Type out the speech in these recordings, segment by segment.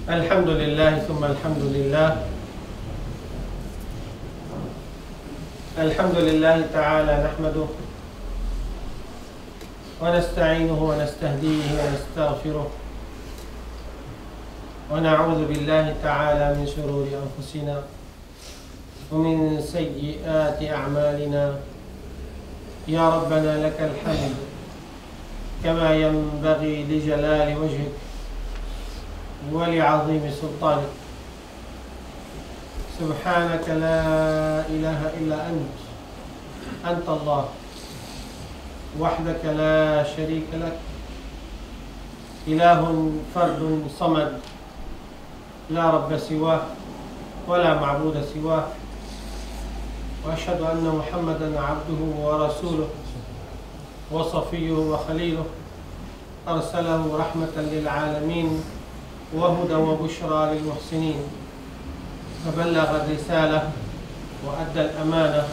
الحمد لله ثم الحمد لله. الحمد لله تعالى نحمده ونستعينه ونستهديه ونستغفره ونعوذ بالله تعالى من شرور أنفسنا ومن سيئات أعمالنا. يا ربنا لك الحمد كما ينبغي لجلال وجهك ولعظيم سلطانك. سبحانك لا إله إلا أنت الله وحدك لا شريك لك، إله فرد صمد لا رب سواه ولا معبود سواه. وأشهد أن محمدا عبده ورسوله وصفيه وخليله، أرسله رحمة للعالمين وهدى وبشرى للمحسنين، فبلغ الرسالة وأدى الأمانة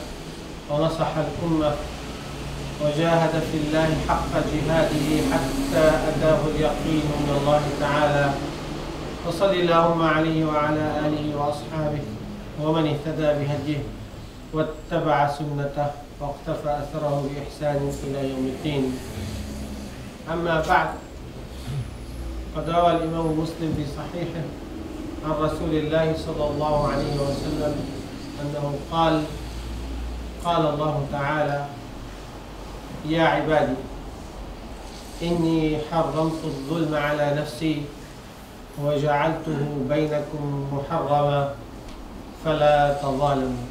ونصح الأمة وجاهد في الله حق جهاده حتى أتاه اليقين من الله تعالى. وصل اللهم عليه وعلى آله وأصحابه ومن اهتدى بهديه واتبع سنته واقتفى أثره بإحسان إلى يوم الدين. أما بعد، قد روى الإمام مسلم في صحيحه عن رسول الله صلى الله عليه وسلم أنه قال: قال الله تعالى: يا عبادي إني حرمت الظلم على نفسي وجعلته بينكم محرما فلا تظالموا.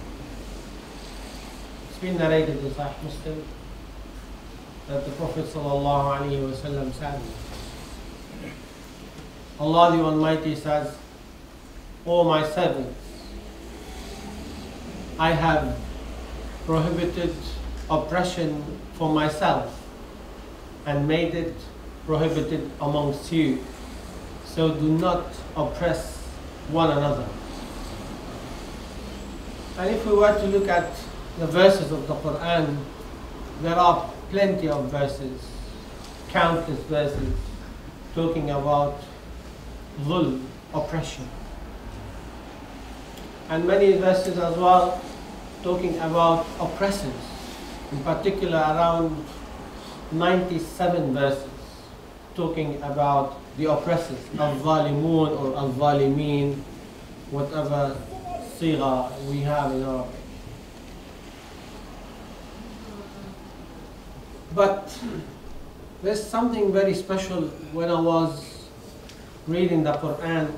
It's been narrated in Sahih Muslim that the Prophet sallallahu alaihi wasallam said, Allah the Almighty says, O my servants, I have prohibited oppression for myself and made it prohibited amongst you. So do not oppress one another. And if we were to look at the verses of the Quran, there are plenty of verses, countless verses, talking about dhulm, oppression. And many verses as well talking about oppressors, in particular around 97 verses talking about the oppressors, al-zalimun or al-zalimin, whatever sigha we have in Arabic. But there's something very special when I was reading the Quran.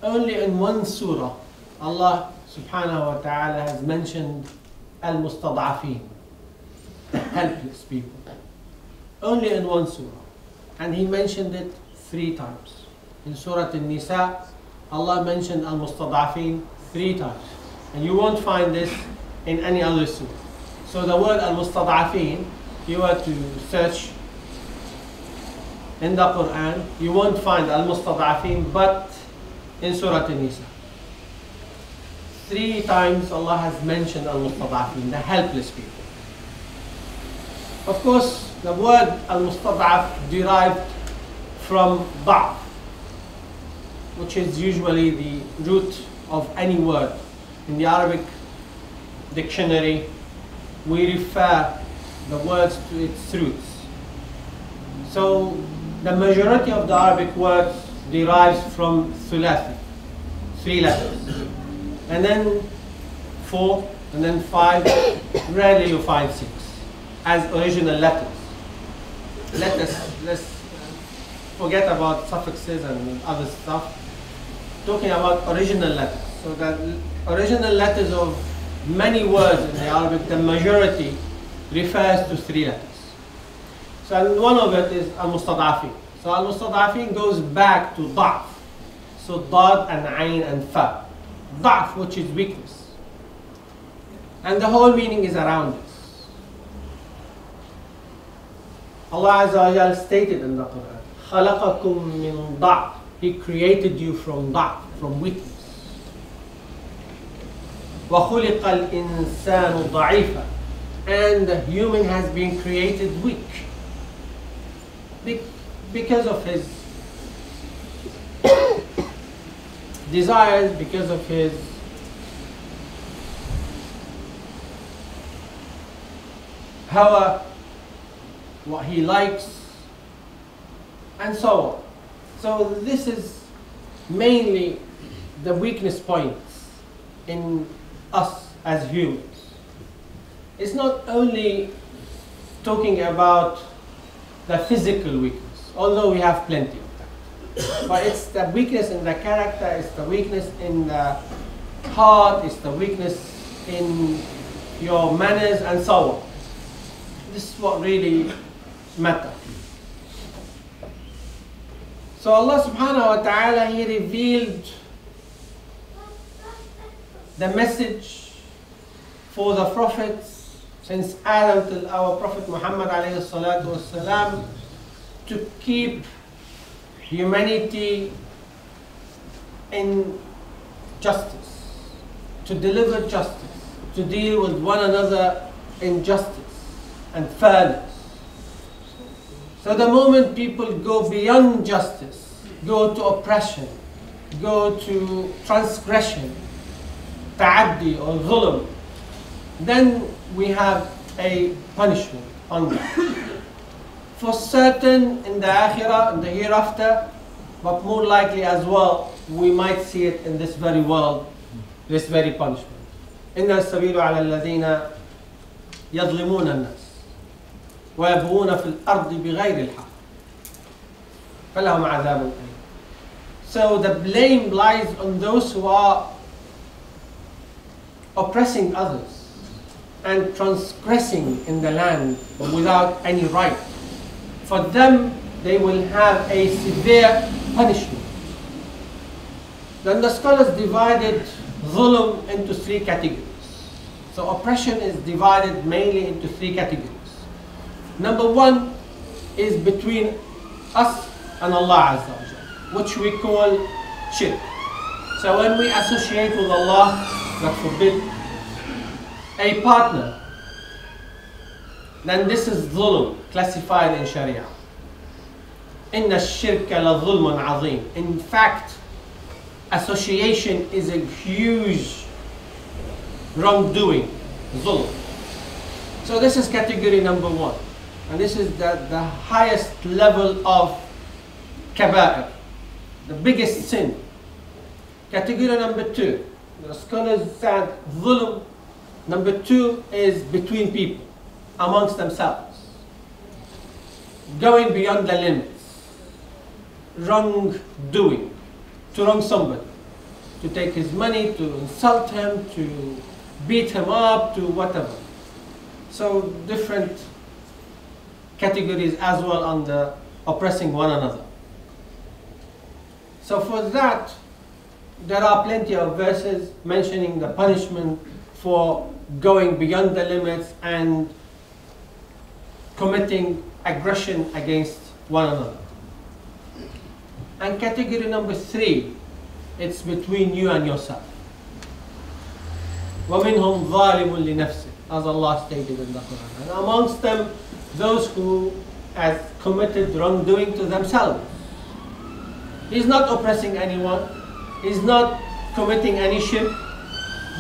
Only in one surah Allah subhanahu wa ta'ala has mentioned al-mustad'afin, the helpless people. Only in one surah. And he mentioned it 3 times. In Surah An-Nisa, Allah mentioned al-mustad'afin 3 times. And you won't find this in any other surah. So the word al-mustad'afin, you were to search in the Quran, you won't find al-mustad'afin but in Surah An-Nisa. 3 times Allah has mentioned al-mustad'afin, the helpless people. Of course, the word al-mustad'af derived from da'f, which is usually the root of any word. In the Arabic dictionary, we refer the words to its roots. So the majority of the Arabic words derives from thulathi, 3 letters, and then 4, and then 5, rarely you find 6 as original letters. Let's forget about suffixes and other stuff, talking about original letters. So the original letters of many words in the Arabic, the majority refers to 3 letters. So and one of it is al-mustad'afin. So al-mustad'afin goes back to da'f. So dad and ayn and fa. Da'f, which is weakness. And the whole meaning is around this. Allah Azza wa Jal stated in the Quran, خَلَقَكُم مِّن ضَعْفٍ. He created you from da'f, from weakness. وَخُلِقَ الْإِنسَانُ ضَعِيفًا. And the human has been created weak. Because of his desires, because of his hawa, what he likes, and so on. So this is mainly the weakness points in us as humans. It's not only talking about the physical weakness, although we have plenty of that. But it's the weakness in the character, it's the weakness in the heart, it's the weakness in your manners, and so on. This is what really matters. So Allah subhanahu wa ta'ala, He revealed the message for the prophets since Adam till our Prophet Muhammad alayhi salatu wasalam, to keep humanity in justice, to deliver justice, to deal with one another in justice and fairness. So the moment people go beyond justice, go to oppression, go to transgression, ta'addi or zulm, then we have a punishment on that. For certain in the akhirah, in the hereafter, but more likely as well, we might see it in this very world, this very punishment. إِنَّ السَّبِيلُ عَلَى الَّذِينَ يَظْلِمُونَ النَّاسِ وَيَبْغُونَ فِي الْأَرْضِ بِغَيْرِ الْحَقِّ فَلَهُمْ عَذَابٌ أَلِيمٌ. So the blame lies on those who are oppressing others and transgressing in the land without any right. For them, they will have a severe punishment. Then the scholars divided zulm into three categories. So oppression is divided mainly into three categories. Number one is between us and Allah Azza wa Jalla, which we call shirk. So when we associate with Allah, God forbid, a partner, then this is zulm, classified in Sharia. إِنَّ الشِّرْكَ لَظُلْمٌ عَظِيمٌ. In fact, association is a huge wrongdoing, zulm. So this is category number one. And this is the highest level of kaba'ir, the biggest sin. Category number two, the scholars said zulm, number two is between people, amongst themselves. Going beyond the limits, wrongdoing, to wrong somebody, to take his money, to insult him, to beat him up, to whatever. So different categories as well on the oppressing one another. So for that, there are plenty of verses mentioning the punishment for going beyond the limits and committing aggression against one another. And category number three, it's between you and yourself. وَمِنْهُمْ ظَالِمٌ لِنَفْسِهِ, as Allah stated in the Quran. And amongst them, those who have committed wrongdoing to themselves. He's not oppressing anyone, he's not committing any shirk,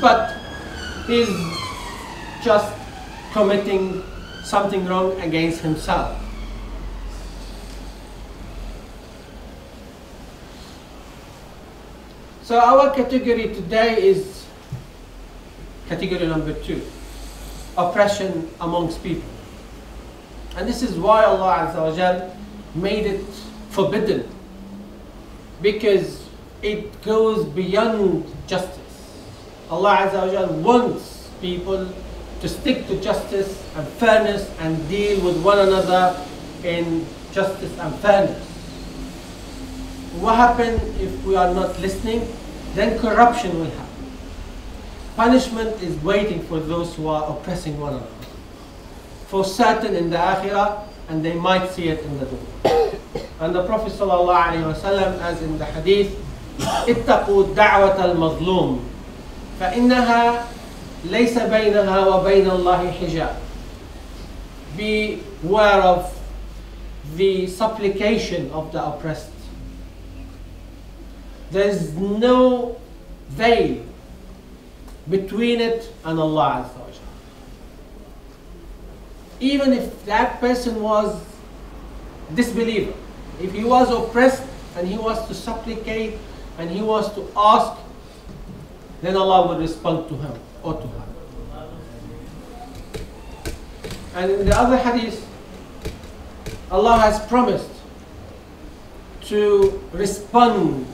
but he's just committing something wrong against himself. So our category today is category number two, oppression amongst people. And this is why Allah Azza wa Jal made it forbidden, because it goes beyond justice. Allah Azza wa Jal wants people to stick to justice and fairness and deal with one another in justice and fairness. What happens if we are not listening? Then corruption will happen. Punishment is waiting for those who are oppressing one another, for certain in the akhirah, and they might see it in the dunya. And the Prophet ﷺ, as in the hadith, اتقوا دعوة المظلوم فإنها ليس بينها وبين الله حجاب. Beware of the supplication of the oppressed, There is no veil between it and Allah Azza wa Jalla. Even if that person was disbeliever, if he was oppressed and he was to supplicate and he was to ask, then Allah will respond to him or to her. And in the other hadith, Allah has promised to respond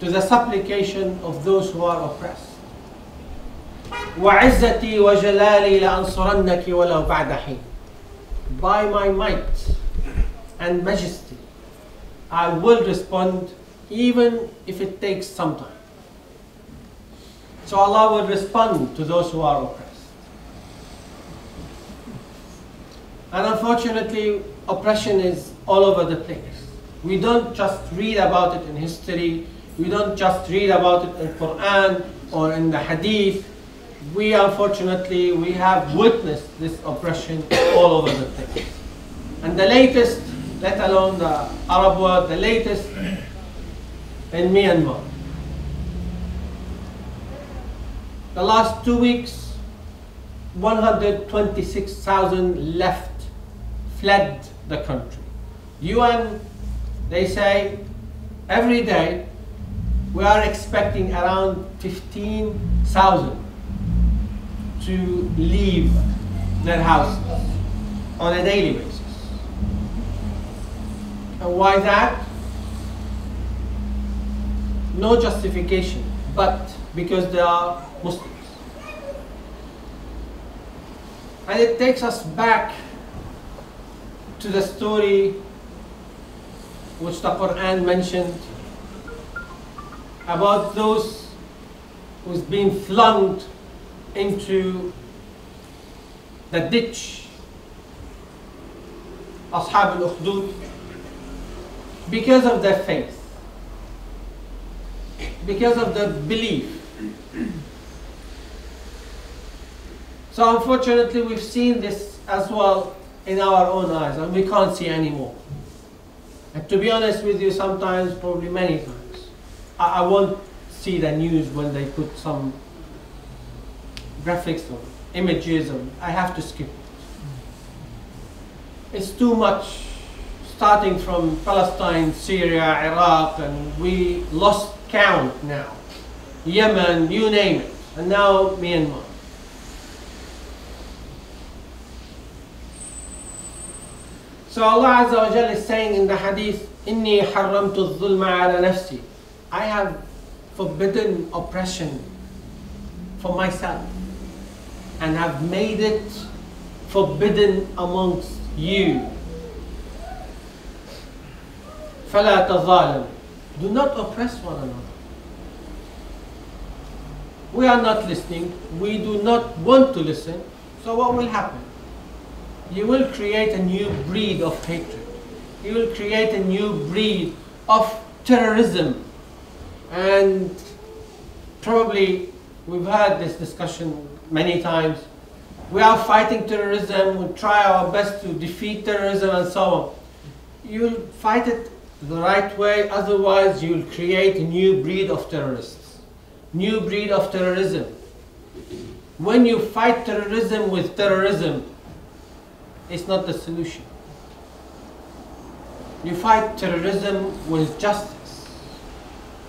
to the supplication of those who are oppressed. وَعِزَّتِي وَجَلَالِي لَأَنصُرَنَّكِ وَلَوْ بَعْدَ حِينٍ. By my might and majesty, I will respond even if it takes some time. So Allah will respond to those who are oppressed. And unfortunately, oppression is all over the place. We don't just read about it in history, we don't just read about it in Quran or in the Hadith. We unfortunately, we have witnessed this oppression all over the place. And the latest, let alone the Arab world, the latest in Myanmar. The last 2 weeks, 126,000 fled the country. UN, they say, every day we are expecting around 15,000 to leave their houses on a daily basis. And why that? No justification, but because they are Muslims. And it takes us back to the story which the Quran mentioned about those who's been flung into the ditch, Ashab al-Ukhdud, because of their faith, because of their belief. So unfortunately, we've seen this as well in our own eyes, and we can't see anymore. And to be honest with you, sometimes, probably many times, I won't see the news when they put some graphics or images, and I have to skip it. It's too much, starting from Palestine, Syria, Iraq, and we lost count now. Yemen, you name it, and now Myanmar. So Allah Azza wa Jalla is saying in the hadith, إِنِّي حَرَّمْتُ الظُّلْمَ عَلَى نَفْسِي. I have forbidden oppression for myself and have made it forbidden amongst you. فَلَا تَظَالَمُ. Do not oppress one another. We are not listening. We do not want to listen. So what will happen? You will create a new breed of hatred. You will create a new breed of terrorism. And probably we've had this discussion many times. We are fighting terrorism. We try our best to defeat terrorism and so on. You'll fight it the right way, otherwise you'll create a new breed of terrorists. New breed of terrorism. When you fight terrorism with terrorism, it's not the solution. You fight terrorism with justice,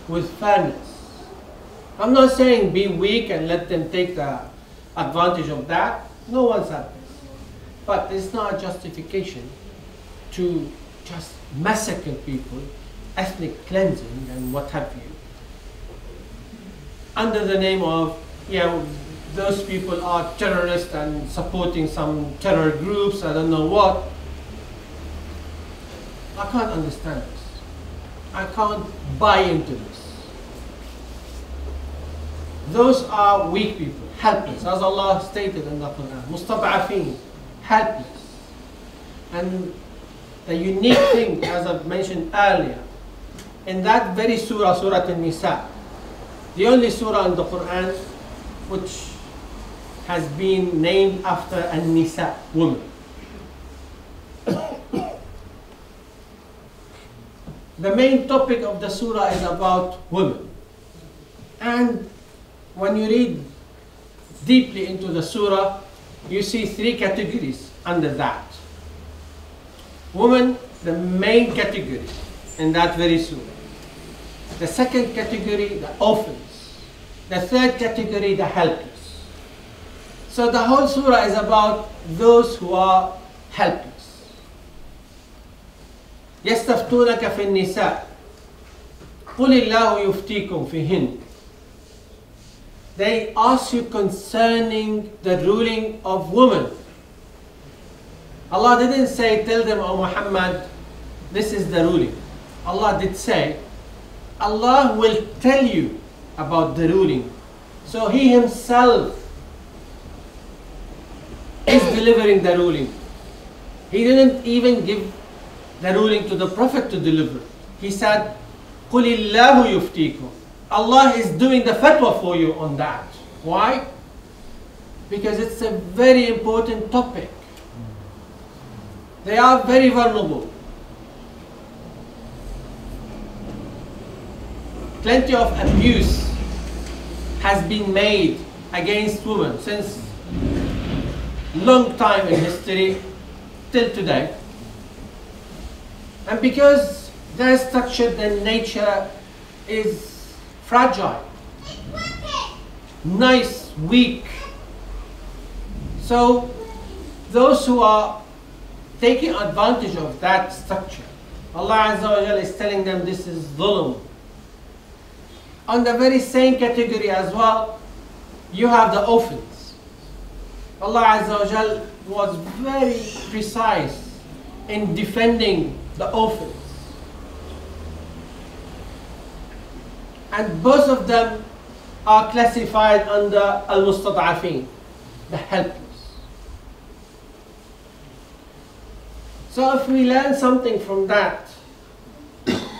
with fairness. I'm not saying be weak and let them take the advantage of that. No one said this. But it's not a justification to just massacre people, ethnic cleansing and what have you, under the name of, those people are terrorists and supporting some terror groups, I don't know what. I can't understand this. I can't buy into this. Those are weak people, helpless, as Allah stated in the Quran. Mustad'afin, helpless. And the unique thing, as I've mentioned earlier, in that very surah, Surah An-Nisa, the only surah in the Quran which has been named after An-Nisa, woman. the main topic of the surah is about women. And when you read deeply into the surah, you see three categories under that. Women, the main category in that very surah. The second category, the orphans. The third category, the helpless. So the whole surah is about those who are helpless. يستفتونك في النساء قل الله يفتيكم فيهن. They ask you concerning the ruling of women. Allah didn't say, tell them, O Muhammad, this is the ruling. Allah did say, Allah will tell you about the ruling. So He Himself is delivering the ruling. He didn't even give the ruling to the Prophet to deliver. He said, قُلِ اللَّهُ يُفْتِيكُمْ. Allah is doing the fatwa for you on that. Why? Because it's a very important topic. They are very vulnerable. Plenty of abuse has been made against women since long time in history till today. And because their structure, their nature is fragile, nice, weak. So those who are taking advantage of that structure, Allah Azza wa Jalla is telling them this is dhulm. On the very same category as well, you have the orphans. Allah Azza wa Jalla was very precise in defending the orphans. And both of them are classified under al-mustad'afin, the helpless. So if we learn something from that,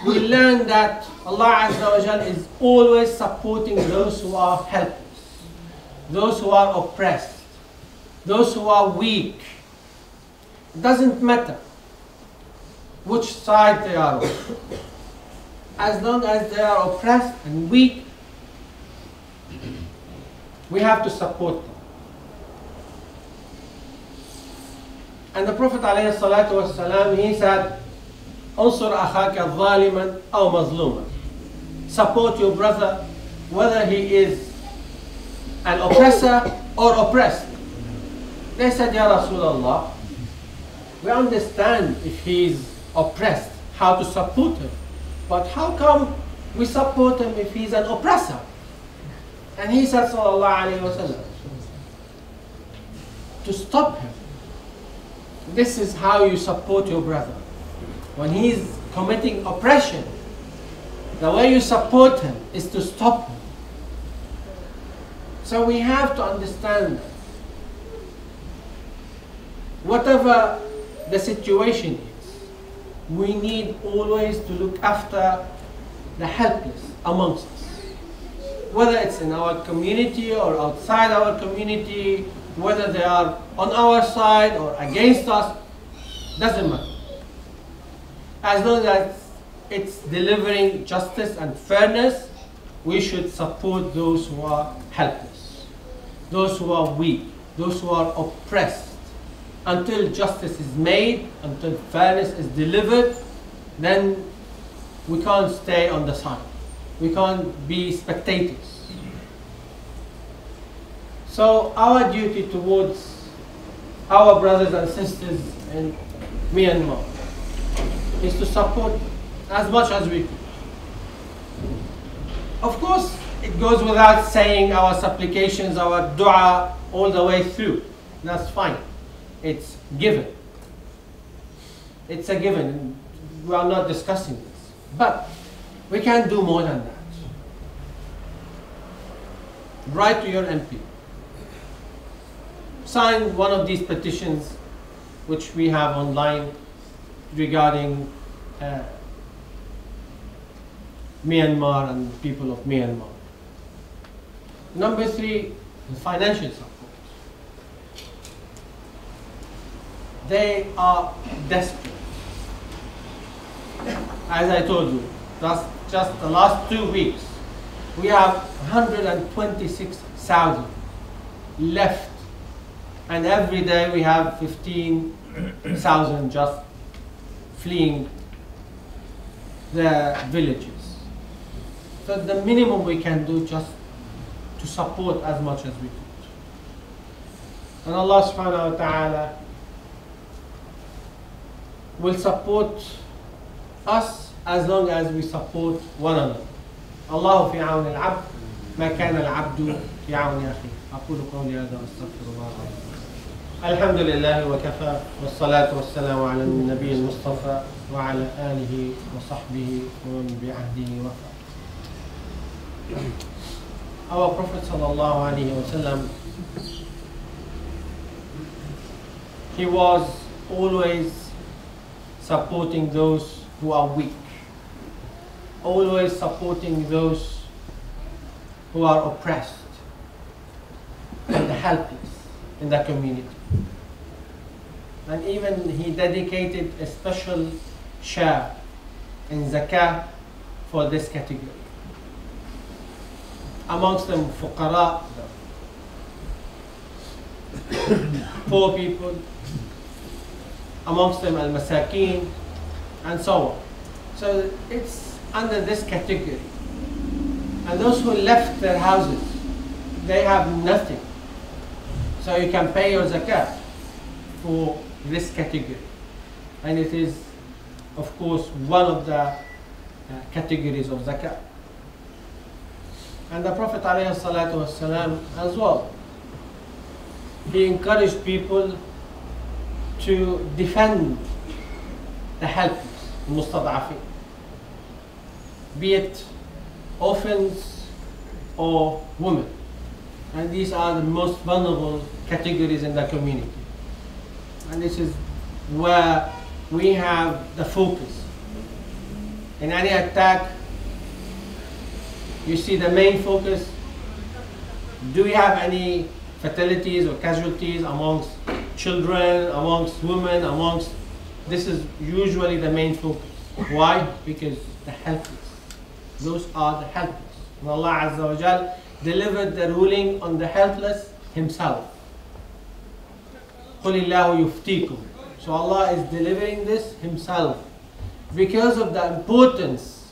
we learn that Allah Azza wa Jalla is always supporting those who are helpless, those who are oppressed, those who are weak. It doesn't matter which side they are on. As long as they are oppressed and weak, we have to support them. And the Prophet ﷺ, he said, "Unsur akhaka zaliman aw mazluman." Support your brother, whether he is an oppressor or oppressed. They said, "Ya Rasulullah, we understand if he is oppressed, how to support him. But how come we support him if he's an oppressor?" And he said, sallallahu alayhi wa sallam, to stop him. This is how you support your brother. When he's committing oppression, the way you support him is to stop him. So we have to understand that whatever the situation is, we need always to look after the helpless amongst us. Whether it's in our community or outside our community, whether they are on our side or against us, doesn't matter. As long as it's delivering justice and fairness, we should support those who are helpless, those who are weak, those who are oppressed. Until justice is made, until fairness is delivered, then we can't stay on the side. We can't be spectators. So our duty towards our brothers and sisters in Myanmar is to support as much as we can. Of course, it goes without saying our supplications, our dua all the way through. That's fine. It's given. It's a given. We are not discussing this. But we can do more than that. Write to your MP. Sign one of these petitions which we have online regarding Myanmar and people of Myanmar. Number 3, financial support. They are desperate. as I told you, just the last 2 weeks, we have 126,000 left, and every day we have 15,000 just fleeing the villages. So the minimum we can do just to support as much as we could. And Allah subhanahu wa ta'ala will support us as long as we support one another. الله في عون العبد ما كان العبد في عون أخيه. أقول قولي هذا وأستغفر الله العظيم. الحمد لله وكفى والصلاة والسلام على النبي المصطفى وعلى آله وصحبه ومن بعهده وفى. Our Prophet sallallahu alaihi wasallam, he was always supporting those who are weak, always supporting those who are oppressed and helpless in the community. And even he dedicated a special share in zakah for this category. Amongst them fuqara, poor people, amongst them al-masakin, and so on. So it's under this category. And those who left their houses, they have nothing. So you can pay your zakat for this category. And it is, of course, one of the categories of zakat. And the Prophet ﷺ as well, he encouraged people to defend the helpless, mustad'afin, be it orphans or women. And these are the most vulnerable categories in the community. And this is where we have the focus. In any attack, you see the main focus. Do we have any fatalities or casualties amongst children, amongst women, amongst... This is usually the main focus. Why? Because the helpless. Those are the helpless. And Allah Azza wa Jal delivered the ruling on the helpless himself. قُلِ اللَّهُ يُفْتِيكُمْ. So Allah is delivering this himself because of the importance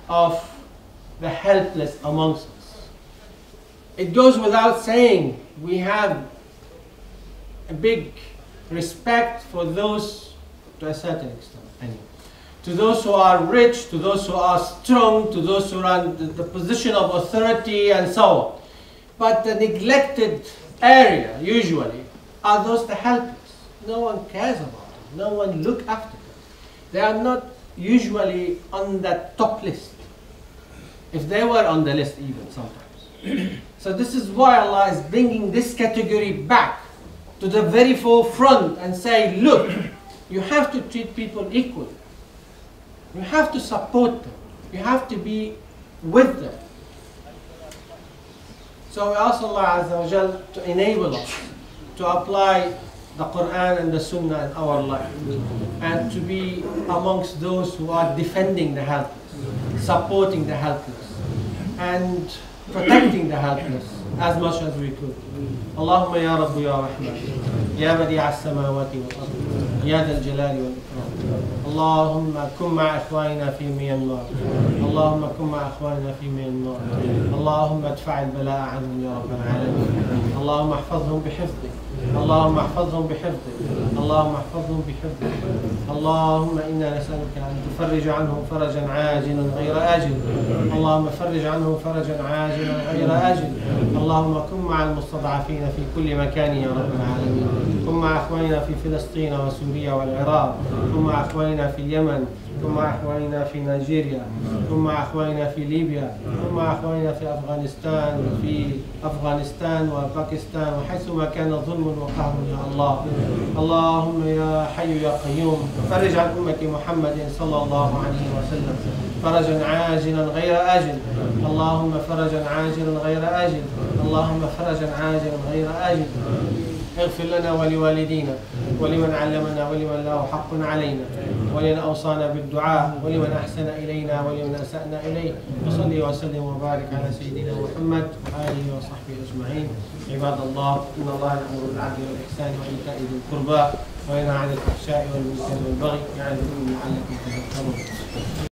of the helpless amongst us. It goes without saying, we have a big respect for those, to a certain extent anyway, to those who are rich, to those who are strong, to those who are in the position of authority and so on. But the neglected area usually are those the helpless. No one cares about them, no one look after them. They are not usually on the top list, if they were on the list even sometimes. So this is why Allah is bringing this category back to the very forefront and say, look, you have to treat people equally. You have to support them. You have to be with them. So we ask Allah Azza wa Jal to enable us to apply the Quran and the Sunnah in our life, and to be amongst those who are defending the helpless, supporting the helpless, and protecting the helpless as much as we could. Allahumma ya Rabbi ya Rahman, ya Badi'a as-samawati wal-ard, ya Dhal Jalali wal-Ikram. Allahumma kun ma'a ikhwanina fi Myanmar. Allahumma kun ma'a ikhwanina fi Myanmar. Allahumma adfa' al-bala'a anhum ya Rabbal alamin. Allahumma ihfazhum bihifdhik. اللهم احفظهم بحفظك. اللهم احفظهم بحفظك. اللهم إنا نسألك أن تفرج عنهم فرجا عاجلا غير آجل. اللهم فرج عنهم فرجا عاجلا غير آجل. اللهم كن مع المستضعفين في كل مكان يا رب العالمين. كن مع أخواننا في فلسطين وسوريا والعراق. كن مع أخواننا في اليمن. كن مع أخواننا في نيجيريا. كن مع أخواننا في ليبيا. كن مع أخواننا في أفغانستان وباكستان وحيثما كان ظلم وقهر يا الله. اللهم يا حي يا قيوم فرج عن أمة محمد صلى الله عليه وسلم فرجا عاجلا غير آجل. اللهم فرجا عاجلا غير آجل. اللهم فرجا عاجلا غير آجل. اغفر لنا ولوالدينا ولمن علمنا ولمن له حق علينا ولمن أوصانا بالدعاء ولمن أحسن إلينا ولمن أسأنا إليه. وصلي وسلم وبارك على سيدنا محمد وآله وصحبه أجمعين. عباد الله، إن الله يأمر بالعدل والإحسان وإيتاء ذي القربى وينهى عن الفحشاء والمنكر والبغي يعظكم لعلكم تذكرون.